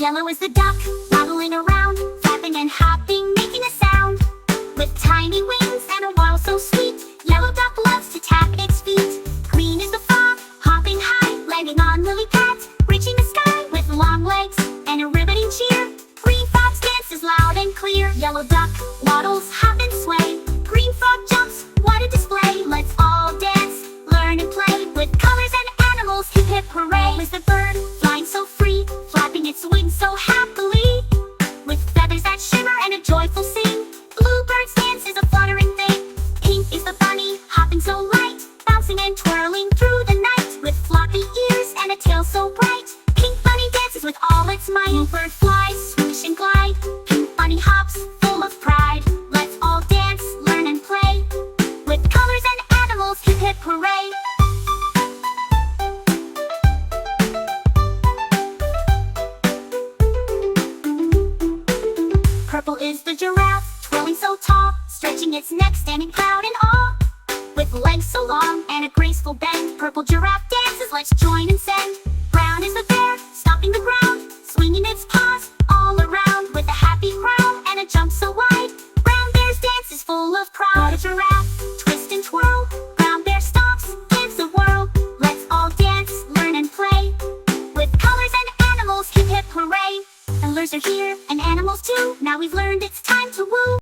Yellow is the duck, waddling around, flapping and hopping, making a sound. With tiny wings and a waddle so sweet, yellow duck loves to tap its feet. Green is the frog, hopping high, landing on lily pads, reaching the sky with long legs and a riveting cheer. Green frog's dance is loud and clear. Yellow duck waddles, hop and sway. Green frog jumps, what a display! Let's all dance, learn and play. With colors and animals, hip hip hooray! Is the bird flying so free, flapping its wings so happily, with feathers that shimmer and a joyful sing. Bluebird's dance is a fluttering thing. Pink is the bunny, hopping so light, bouncing and twirling through the night, with floppy ears and a tail so bright. Pink bunny dances with all its might. Bluebird flies, swoosh and glide. Pink bunny hops, full of pride. Let's all dance, learn and play. With colors and animals, hip hip hooray! Purple is the giraffe, twirling so tall, stretching its neck, standing proud in awe. With legs so long and a graceful bend, purple giraffe dances, let's join and send. Brown is the bear, stomping the ground, swinging its paws all around, with a happy crown and a jump so wide. Brown bear's dance is full of pride. A giraffe, twist and twirl, brown bear stomps, gives a whirl. Let's all dance, learn and play. With colors and animals, hip hip hooray! Toddlers are here, and animals too. Now we've learned it's time to woo.